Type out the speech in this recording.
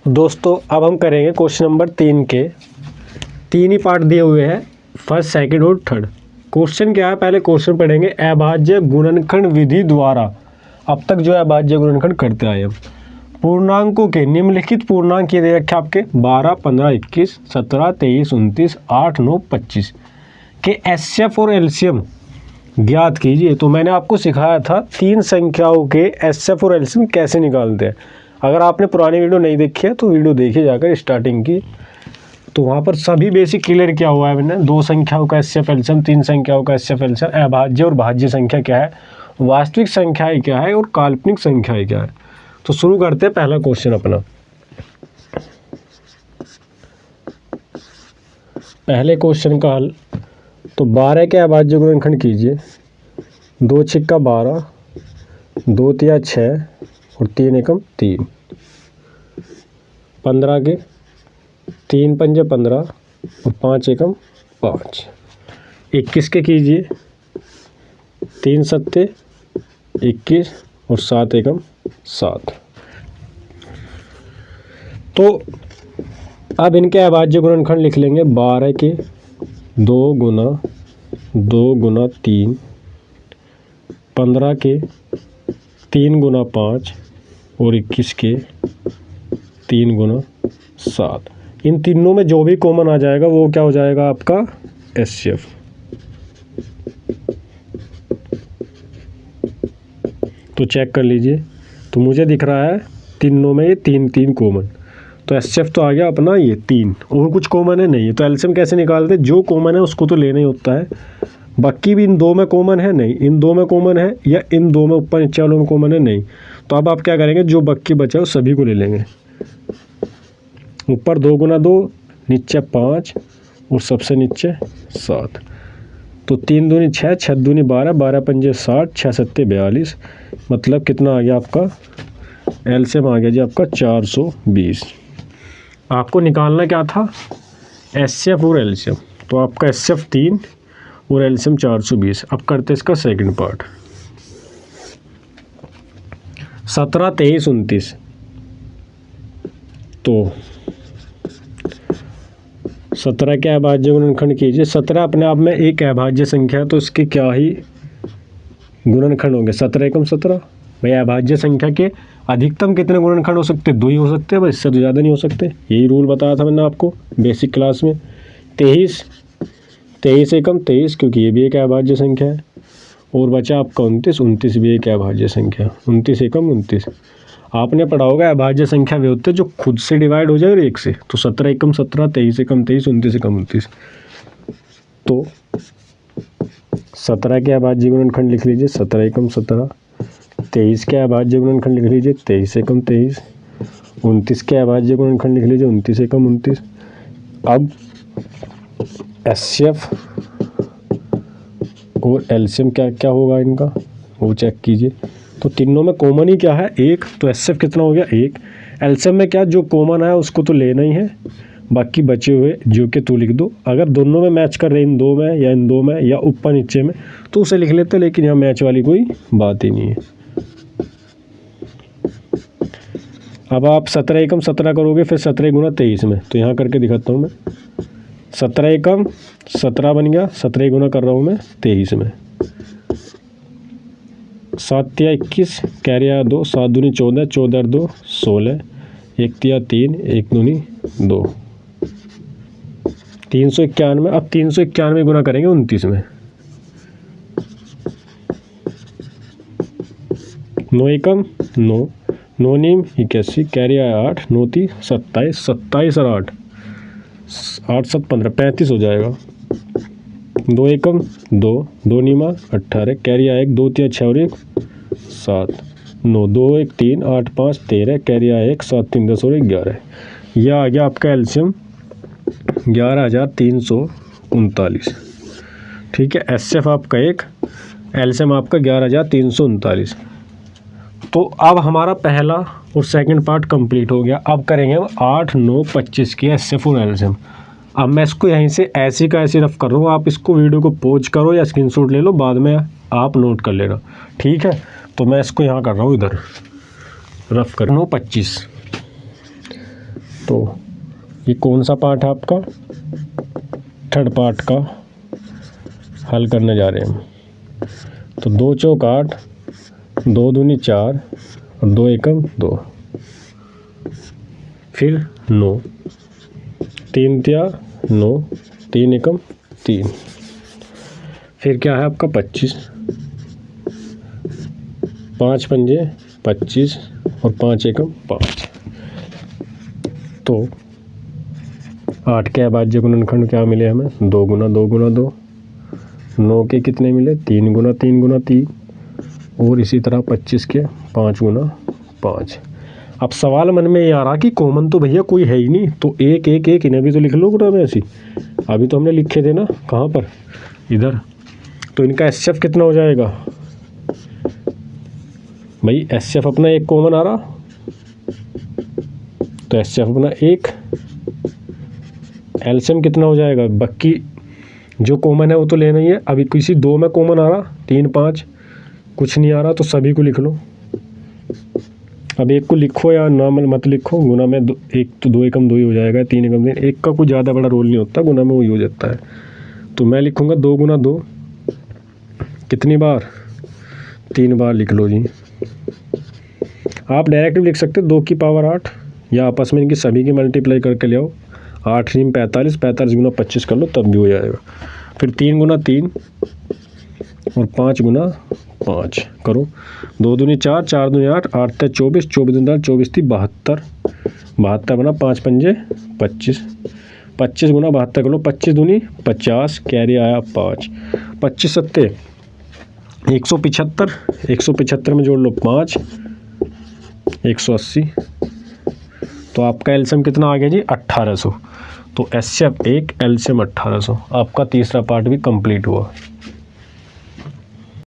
दोस्तों अब हम करेंगे क्वेश्चन नंबर 3 के 3 ही पार्ट दिए हुए हैं, फर्स्ट, सेकंड और थर्ड। क्वेश्चन क्या है, पहले क्वेश्चन पढ़ेंगे अभाज्य गुणनखंड विधि द्वारा। अब तक जो है अभाज्य गुणनखंड करते आए हम। पूर्णांकों के निम्नलिखित पूर्णांक ये दे रखे आपके 12, 15, 21, 17, 23, 29, 8, 9, 25 के एचसीएफ और एलसीएम ज्ञात कीजिए। तो मैंने आपको सिखाया था 3 संख्याओं के एचसीएफ और एलसीएम कैसे निकालते हैं। अगर आपने पुरानी वीडियो नहीं देखी है तो वीडियो देखिए जाकर स्टार्टिंग की, तो वहाँ पर सभी बेसिक क्लियर किया हुआ है मैंने। 2 संख्याओं का एचसीएफ एलसीएम, 3 संख्याओं का एचसीएफ एलसीएम, अभाज्य और भाज्य संख्या क्या है, वास्तविक संख्याएं क्या है और काल्पनिक संख्याएं क्या है। तो शुरू करते हैं पहला क्वेश्चन अपना। पहले क्वेश्चन का हल, तो 12 के अभाज्य गुणनखंड कीजिए। 2 छिक्का 12, 2 तिया 6 और 3 एकम 3। 15 के 3 पंजे 15 और 5 एकम 5। 21 के कीजिए। 3 सत्ते 21 और 7 एकम 7। तो अब इनके अभाज्य गुणनखंड लिख लेंगे। 12 के 2 गुना 2 गुना 3, 15 के 3 गुना 5 और 21 के 3 गुना 7। इन तीनों में जो भी कॉमन आ जाएगा वो क्या हो जाएगा आपका एचसीएफ। तो चेक कर लीजिए, तो मुझे दिख रहा है तीनों में ये 3 कॉमन, तो एचसीएफ तो आ गया अपना ये 3। और कुछ कॉमन है नहीं, तो एलसीएम कैसे निकालते, जो कॉमन है उसको तो लेना ही होता है। बाकी भी इन 2 में कॉमन है नहीं, इन 2 में कॉमन है या इन 2 में ऊपर नीचे वालों में कॉमन है नहीं। तो अब आप क्या करेंगे, जो बाकी बचा है उस सभी को ले लेंगे। ऊपर 2 गुना 2, नीचे 5 और सबसे नीचे 7। तो 3 दूनी 6, 6 दूनी 12, 12 पंजे 60, 6 सत्ते 42। मतलब कितना आ गया आपका एलसीएम आ गया जी आपका 420। आपको निकालना क्या था एचसीएफ और एलसीएम, तो आपका एचसीएफ 3 और एलसीएम 420। अब करते इसका सेकंड पार्ट। 17, 23, 29। तो 17 के अभाज्य गुणनखंड कीजिए। 17 अपने आप में एक अभाज्य संख्या है, तो इसके क्या ही गुणनखंड होंगे। 17 एकम 17। भाई अभाज्य संख्या के अधिकतम कितने गुणनखंड हो सकते हैं, 2 ही हो सकते हैं, बस इससे तो ज़्यादा नहीं हो सकते। यही रूल बताया था मैंने आपको बेसिक क्लास में। 23 एकम 23, क्योंकि ये भी एक अभाज्य संख्या है। और बचा आपका 29 भी एक अभाज्य संख्या। 29 एकम 29। आपने पढ़ा होगा अभाज्य संख्या वे होते हैं जो खुद से डिवाइड हो जाए और 1 से। तो 17 एकम 17, 23 एकम 23, 29 एकम 29। तो 17 के अभाज्य गुणनखंड लिख लीजिए 17 एकम 17। 23 के अभाज्य गुणनखंड लिख लीजिए 23 एकम 23। 29 के अभाज्य गुणनखंड लिख लीजिए 29 एकम 29। अब एचसीएफ और एलसीएम क्या क्या होगा इनका वो चेक कीजिए। तो तीनों में कॉमन ही क्या है 1, तो एचसीएफ कितना हो गया 1। एलसीएम में क्या जो कॉमन है उसको तो लेना ही है, बाकी बचे हुए जो कि तू लिख दो। अगर दोनों में मैच कर रहे इन 2 में या इन 2 में या ऊपर नीचे में तो उसे लिख लेते, लेकिन यहाँ मैच वाली कोई बात ही नहीं है। अब आप 17 एकम 17 करोगे, फिर 17 गुना 23 में, तो यहाँ करके दिखाता हूँ मैं। 17 एकम 17 बन गया, 17 गुना कर रहा हूँ मैं 23 में। 7 तिया 21, कैरी आया 2, 7 दूनी 14, 14 2 16, 1 तिया 3, 1 दूनी 2, 391। अब 391 गुना करेंगे 29 में। 9 एकम 9, 9 नीम 81, कैरी आया 8, 9 ती 27, 27 और 8, 8 7 15, 35 हो जाएगा। 2 एकम 2, 2 नीमा 18, कैरी आया 1, 2 तिया 6 और 1 7, 9, 2 1 3, 8 5 13, कैरी आया 1, 7 3 10 और 1 11। यह आ गया आपका एलसीएम 11,339। ठीक है, एचसीएफ आपका 1, एलसीएम आपका 11,339। तो अब हमारा पहला और सेकंड पार्ट कंप्लीट हो गया। अब करेंगे हम 8 9 25 की एचसीएफ और एलसीएम। अब मैं इसको यहीं से ऐसे का ऐसे रफ कर रहा हूँ, आप इसको वीडियो को पॉज करो या स्क्रीनशॉट ले लो, बाद में आप नोट कर लेना। ठीक है, तो मैं इसको यहाँ कर रहा हूँ, इधर रफ कर 9 25। तो ये कौन सा पार्ट है आपका, थर्ड पार्ट का हल करने जा रहे हैं हम। तो 2 चौक 8, 2 दूनी 4 और 2 एकम 2, फिर 9, 3 तिया 9, 3 एकम 3, फिर क्या है आपका 25, 5 पंजे 25 और 5 एकम 5। तो 8 के अभाज्य गुणनखंड क्या मिले हमें, 2 गुना 2 गुना 2। 9 के कितने मिले, 3 गुना 3 गुना 3, और इसी तरह 25 के 5 गुना 5। अब सवाल मन में ये आ रहा कि कॉमन तो भैया कोई है ही नहीं, तो 1 1 1 इन्हें भी तो लिख लो गुना में ऐसी। अभी तो हमने लिखे थे ना, कहाँ पर, इधर। तो इनका एचसीएफ कितना हो जाएगा भाई, एचसीएफ अपना 1 कॉमन आ रहा, तो एचसीएफ अपना 1, एलसीएम कितना हो जाएगा, बाकी जो कॉमन है वो तो लेना ही है। अभी किसी 2 में कॉमन आ रहा, 3 5 कुछ नहीं आ रहा, तो सभी को लिख लो। अब 1 को लिखो या ना मत लिखो, गुना में 1 तो 2 एकम 2 ही हो जाएगा, 3 एकम 3, 1 का कोई ज़्यादा बड़ा रोल नहीं होता, गुना में वही हो जाता है। तो मैं लिखूँगा 2 गुना 2, कितनी बार, 3 बार लिख लो जी। आप डायरेक्ट भी लिख सकते 2 की पावर 8, या आपस में इनकी सभी की मल्टीप्लाई करके ले आओ। 8 3 45, 45 गुना 25 कर लो, तब भी हो जाएगा। फिर 3 गुना 3 और 5 गुना 5 करो, 2 दूनी 4, 4 दूनी 8, 8 ते 24, 24 दूनी 24 थी 72, 72 बना, 5 पंजे 25, 25 गुना 72 कर लो, 25 दूनी 50, कैरी आया 5, 25 सत्ते 175, 175 में जोड़ लो 5, 180। तो आपका एलसीएम कितना आ गया जी, 1800। तो एचसीएफ 1, एलसीएम 1800। आपका तीसरा पार्ट भी कंप्लीट हुआ।